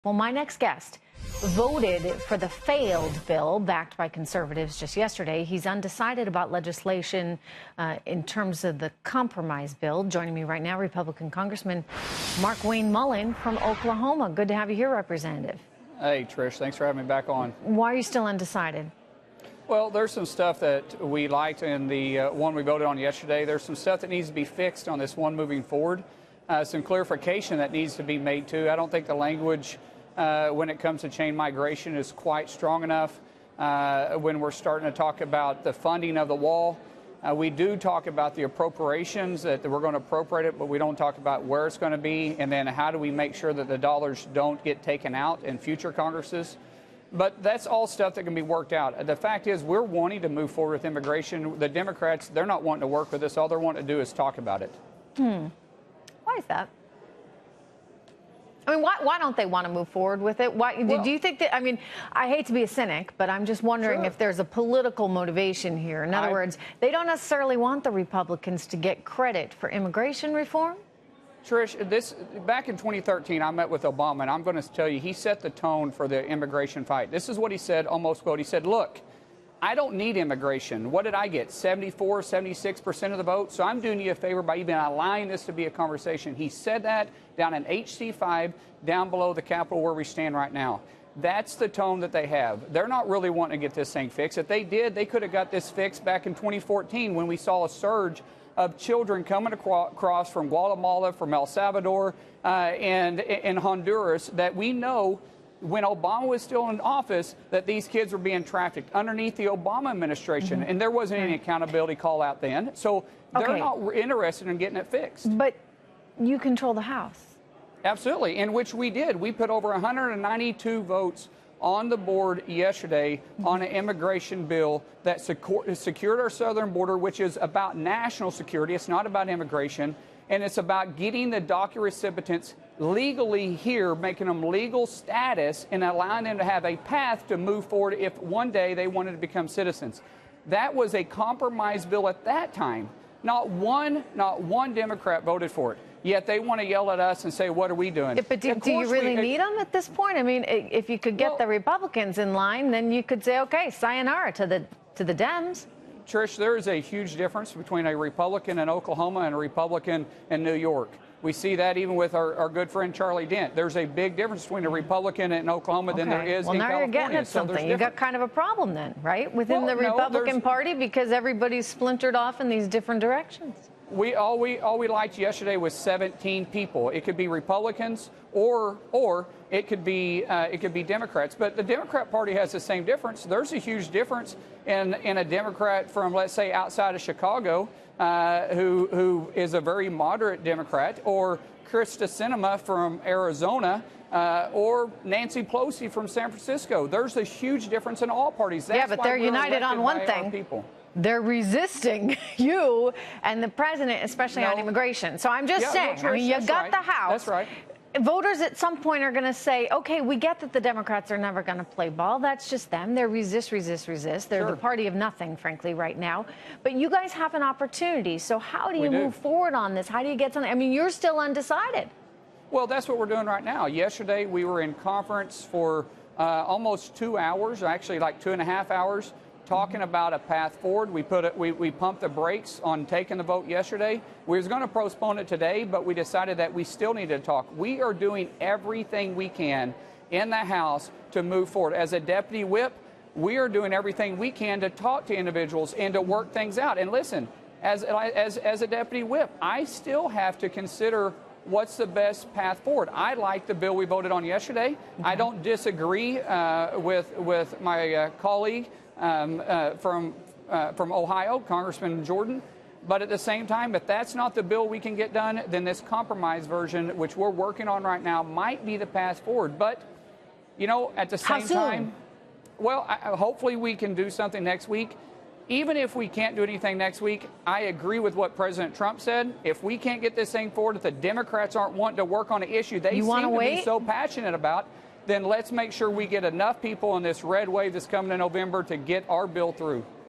Well, my next guest voted for the failed bill backed by conservatives just yesterday. He's undecided about legislation in terms of the compromise bill. Joining me right now, Republican Congressman Markwayne Mullin from Oklahoma. Good to have you here, Representative. Hey, Trish, thanks for having me back on. Why are you still undecided? Well, there's some stuff that we liked in the one we voted on yesterday. There's some stuff that needs to be fixed on this one moving forward. Some clarification that needs to be made, too. I don't think the language when it comes to chain migration is quite strong enough. When we're starting to talk about the funding of the wall, we do talk about the appropriations, that we're going to appropriate it, but we don't talk about where it's going to be, and then how do we make sure that the dollars don't get taken out in future Congresses. But that's all stuff that can be worked out. The fact is, we're wanting to move forward with immigration. The Democrats, they're not wanting to work with us. All they're wanting to do is talk about it. Why is that? I mean, why don't they want to move forward with it? Do you think that, I mean, I hate to be a cynic, but I'm just wondering if there's a political motivation here. In other words, they don't necessarily want the Republicans to get credit for immigration reform? Trish, back in 2013, I met with Obama, and I'm going to tell you, he set the tone for the immigration fight. This is what he said, almost quote. He said, look, I don't need immigration. What did I get? 74, 76% of the vote? So I'm doing you a favor by even allowing this to be a conversation. He said that down in HC5, down below the Capitol where we stand right now. That's the tone that they have. They're not really wanting to get this thing fixed. If they did, they could have got this fixed back in 2014 when we saw a surge of children coming across from Guatemala, from El Salvador, and Honduras that we know when Obama was still in office that these kids were being trafficked underneath the Obama administration. And there wasn't any accountability call out then. So they're not interested in getting it fixed. But you control the House. Absolutely, in which we did. We put over 192 votes on the board yesterday on an immigration bill that secured our southern border, which is about national security. It's not about immigration. And it's about getting the DACA recipients legally here, making them legal status and allowing them to have a path to move forward if one day they wanted to become citizens. That was a compromise bill at that time. Not one Democrat voted for it. Yet they want to yell at us and say, what are we doing? But do you really need them at this point? I mean, if you could get the Republicans in line, then you could say, okay, sayonara to the Dems. Trish, there is a huge difference between a Republican in Oklahoma and a Republican in New York. We see that even with our good friend Charlie Dent. There's a big difference between a Republican in Oklahoma than there is in California. Well, now you're getting at something. You got kind of a problem then, right, within the Republican Party because everybody's splintered off in these different directions. All we liked yesterday was 17 people. It could be Republicans or it could be Democrats. But the Democrat Party has the same difference. There's a huge difference in a Democrat from, let's say, outside of Chicago, who is a very moderate Democrat, or Krista Sinema from Arizona, or Nancy Pelosi from San Francisco. There's a huge difference in all parties. That's but they're united on one thing. They're resisting you and the president, especially on immigration. So I'm just saying, I mean, you got the House. That's right. Voters at some point are going to say, okay, we get that the Democrats are never going to play ball. That's just them. They're resist. They're the party of nothing, frankly, right now. But you guys have an opportunity. So how do you move forward on this? How do you get something? I mean, you're still undecided. Well, that's what we're doing right now. Yesterday, we were in conference for almost 2 hours, actually like 2.5 hours, talking about a path forward. We pumped the brakes on taking the vote yesterday. We was going to postpone it today, but we decided that we still need to talk. We are doing everything we can in the House to move forward. As a deputy whip, we are doing everything we can to talk to individuals and to work things out. And listen, as a deputy whip, I still have to consider what's the best path forward. I like the bill we voted on yesterday. I don't disagree with my colleague from Ohio, Congressman Jordan. But at the same time, if that's not the bill we can get done, then this compromise version, which we're working on right now, might be the path forward. But, you know, at the same time, well, hopefully we can do something next week. Even if we can't do anything next week, I agree with what President Trump said. If we can't get this thing forward, if the Democrats aren't wanting to work on an issue they seem to be so passionate about, then let's make sure we get enough people in this red wave that's coming in November to get our bill through.